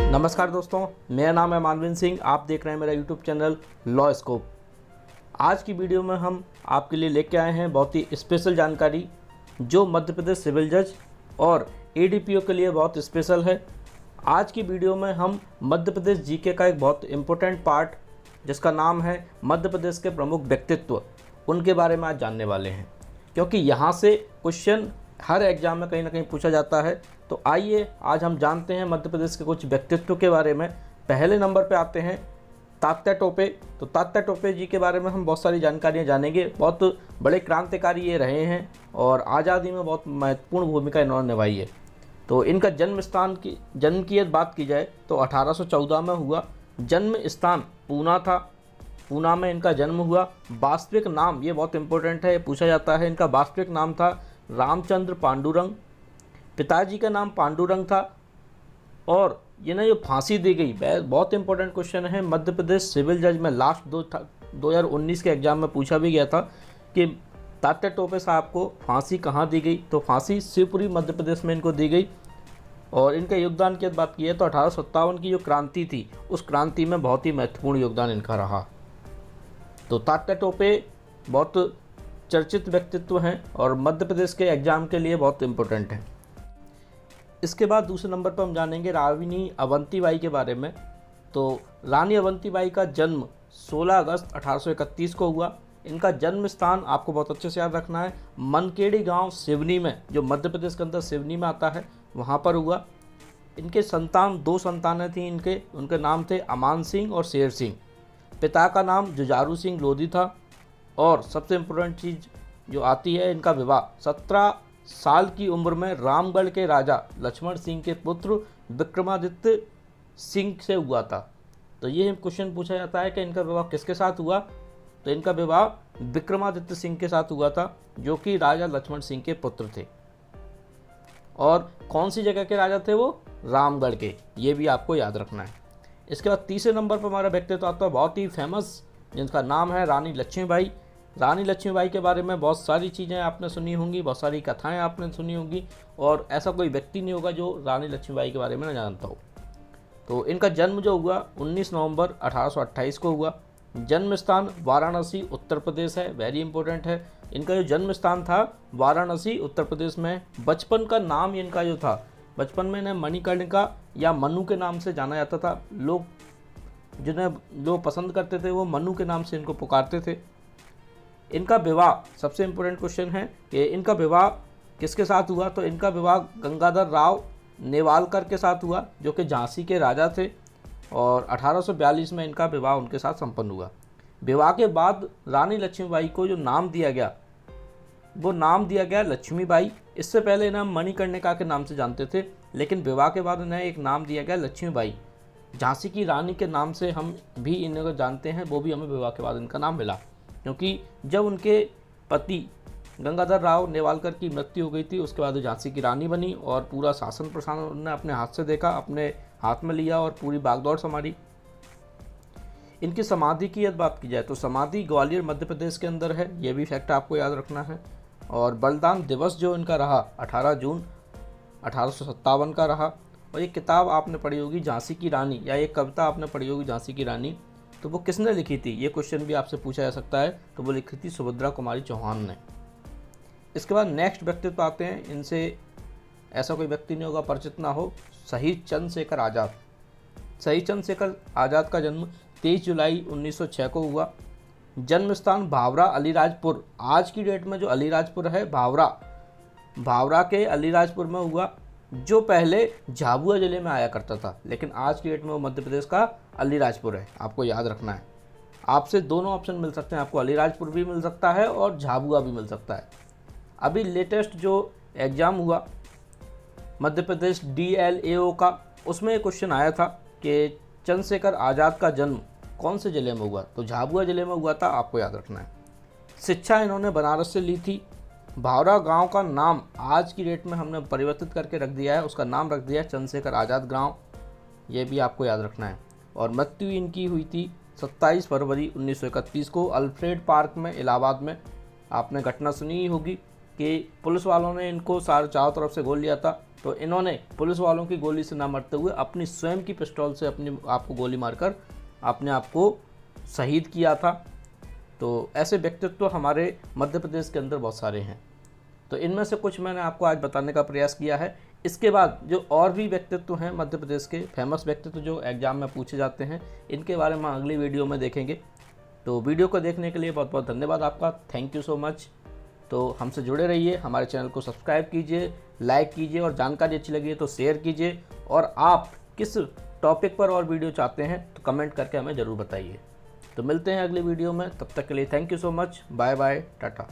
नमस्कार दोस्तों, मेरा नाम है मानविन सिंह। आप देख रहे हैं मेरा यूट्यूब चैनल लॉ स्कोप। आज की वीडियो में हम आपके लिए लेके आए हैं बहुत ही स्पेशल जानकारी, जो मध्य प्रदेश सिविल जज और एडीपीओ के लिए बहुत स्पेशल है। आज की वीडियो में हम मध्य प्रदेश जीके का एक बहुत इम्पोर्टेंट पार्ट, जिसका नाम है मध्य प्रदेश के प्रमुख व्यक्तित्व, उनके बारे में आज जानने वाले हैं, क्योंकि यहाँ से क्वेश्चन हर एग्जाम में कहीं ना कहीं पूछा जाता है। तो आइए आज हम जानते हैं मध्य प्रदेश के कुछ व्यक्तित्व के बारे में। पहले नंबर पे आते हैं तात्या टोपे। तो तात्या टोपे जी के बारे में हम बहुत सारी जानकारियाँ जानेंगे। बहुत बड़े क्रांतिकारी ये रहे हैं और आज़ादी में बहुत महत्वपूर्ण भूमिका इन्होंने निभाई है। तो इनका जन्म की बात की जाए तो 1814 में हुआ। जन्म स्थान पूना था, पूना में इनका जन्म हुआ। वास्तविक नाम, ये बहुत इंपॉर्टेंट है, ये पूछा जाता है। इनका वास्तविक नाम था रामचंद्र पांडुरंग। पिताजी का नाम पांडुरंग था। और ये ना जो फांसी दी गई, बहुत इंपॉर्टेंट क्वेश्चन है, मध्य प्रदेश सिविल जज में लास्ट 2019 के एग्जाम में पूछा भी गया था कि तात्या टोपे साहब को फांसी कहाँ दी गई। तो फांसी शिवपुरी मध्य प्रदेश में इनको दी गई। और इनके योगदान की बात की है तो 1857 की जो क्रांति थी, उस क्रांति में बहुत ही महत्वपूर्ण योगदान इनका रहा। तो तात्या टोपे बहुत चर्चित व्यक्तित्व हैं और मध्य प्रदेश के एग्जाम के लिए बहुत इम्पोर्टेंट हैं। इसके बाद दूसरे नंबर पर हम जानेंगे रानी अवंतीबाई के बारे में। तो रानी अवंतीबाई का जन्म 16 अगस्त 1831 को हुआ। इनका जन्म स्थान आपको बहुत अच्छे से याद रखना है, मनकेड़ी गांव सिवनी में, जो मध्य प्रदेश के अंदर सिवनी में आता है, वहां पर हुआ। इनके दो संतानें थीं इनके, उनके नाम थे अमान सिंह और शेर सिंह। पिता का नाम जुझारू सिंह लोधी था। और सबसे इम्पोर्टेंट चीज़ जो आती है, इनका विवाह 17 साल की उम्र में रामगढ़ के राजा लक्ष्मण सिंह के पुत्र विक्रमादित्य सिंह से हुआ था। तो ये क्वेश्चन पूछा जाता है कि इनका विवाह किसके साथ हुआ। तो इनका विवाह विक्रमादित्य सिंह के साथ हुआ था, जो कि राजा लक्ष्मण सिंह के पुत्र थे। और कौन सी जगह के राजा थे वो? रामगढ़ के। ये भी आपको याद रखना है। इसके बाद तीसरे नंबर पर हमारा व्यक्तित्व आता है बहुत ही फेमस, जिनका नाम है रानी लक्ष्मीबाई। रानी लक्ष्मीबाई के बारे में बहुत सारी चीज़ें आपने सुनी होंगी, बहुत सारी कथाएं आपने सुनी होंगी, और ऐसा कोई व्यक्ति नहीं होगा जो रानी लक्ष्मीबाई के बारे में न जानता हो। तो इनका जन्म जो हुआ 19 नवंबर 1828 को हुआ। जन्म स्थान वाराणसी उत्तर प्रदेश है, वेरी इंपॉर्टेंट है। इनका जो जन्म स्थान था वाराणसी उत्तर प्रदेश में। बचपन का नाम इनका जो था, बचपन में इन्हें मणिकर्णिका या मनु के नाम से जाना जाता था। जिन्हें लोग पसंद करते थे वो मनु के नाम से इनको पुकारते थे। इनका विवाह, सबसे इम्पोर्टेंट क्वेश्चन है कि इनका विवाह किसके साथ हुआ। तो इनका विवाह गंगाधर राव नेवालकर के साथ हुआ, जो कि झांसी के राजा थे। और 1842 में इनका विवाह उनके साथ संपन्न हुआ। विवाह के बाद रानी लक्ष्मीबाई को जो नाम दिया गया, वो नाम दिया गया लक्ष्मीबाई। इससे पहले इन्हें मणिकर्णिका के नाम से जानते थे, लेकिन विवाह के बाद इन्हें एक नाम दिया गया लक्ष्मीबाई। झांसी की रानी के नाम से हम भी इन्हें जानते हैं, वो भी हमें विवाह के बाद इनका नाम मिला, क्योंकि जब उनके पति गंगाधर राव नेवालकर की मृत्यु हो गई थी, उसके बाद वो झांसी की रानी बनी और पूरा शासन प्रशासन उन्होंने अपने हाथ से देखा, अपने हाथ में लिया और पूरी बागडोर संभाली। इनकी समाधि की बात की जाए तो समाधि ग्वालियर मध्य प्रदेश के अंदर है, ये भी फैक्ट आपको याद रखना है। और बलिदान दिवस जो इनका रहा 18 जून 1857 का रहा। और ये किताब आपने पढ़ी होगी झांसी की रानी, या एक कविता आपने पढ़ी होगी झांसी की रानी, तो वो किसने लिखी थी, ये क्वेश्चन भी आपसे पूछा जा सकता है। तो वो लिखी थी सुभद्रा कुमारी चौहान ने। इसके बाद नेक्स्ट व्यक्तित्व आते हैं, इनसे ऐसा कोई व्यक्ति नहीं होगा परिचित ना हो, शहीद चंद्रशेखर आज़ाद। शहीद चंद्रशेखर आज़ाद का जन्म 23 जुलाई 1906 को हुआ। जन्म स्थान भावरा अलीराजपुर, आज की डेट में जो अलीराजपुर है भावरा के अलीराजपुर में हुआ, जो पहले झाबुआ जिले में आया करता था, लेकिन आज की डेट में वो मध्य प्रदेश का अलीराजपुर है। आपको याद रखना है। आपसे दोनों ऑप्शन मिल सकते हैं, आपको अलीराजपुर भी मिल सकता है और झाबुआ भी मिल सकता है। अभी लेटेस्ट जो एग्ज़ाम हुआ मध्य प्रदेश DLAO का, उसमें एक क्वेश्चन आया था कि चंद्रशेखर आज़ाद का जन्म कौन से ज़िले में हुआ। तो झाबुआ ज़िले में हुआ था, आपको याद रखना है। शिक्षा इन्होंने बनारस से ली थी। भावरा गांव का नाम आज की डेट में हमने परिवर्तित करके रख दिया है, उसका नाम रख दिया है चंद्रशेखर आज़ाद गांव, ये भी आपको याद रखना है। और मृत्यु इनकी हुई थी 27 फरवरी 1931 को अल्फ्रेड पार्क में इलाहाबाद में। आपने घटना सुनी ही होगी। कि पुलिस वालों ने इनको चारों तरफ से गोली लिया था, तो इन्होंने पुलिस वालों की गोली से ना मरते हुए अपनी स्वयं की पिस्तौल से अपने आप को गोली मारकर अपने आप को शहीद किया था। तो ऐसे व्यक्तित्व हमारे मध्य प्रदेश के अंदर बहुत सारे हैं। तो इनमें से कुछ मैंने आपको आज बताने का प्रयास किया है। इसके बाद जो और भी व्यक्तित्व हैं मध्य प्रदेश के फेमस व्यक्तित्व जो एग्जाम में पूछे जाते हैं, इनके बारे में अगली वीडियो में देखेंगे। तो वीडियो को देखने के लिए बहुत बहुत धन्यवाद आपका, थैंक यू सो मच। तो हमसे जुड़े रहिए, हमारे चैनल को सब्सक्राइब कीजिए, लाइक कीजिए और जानकारी अच्छी लगी है तो शेयर कीजिए। और आप किस टॉपिक पर और वीडियो चाहते हैं तो कमेंट करके हमें ज़रूर बताइए। तो मिलते हैं अगली वीडियो में, तब तक के लिए thank you so much, bye bye, Tata.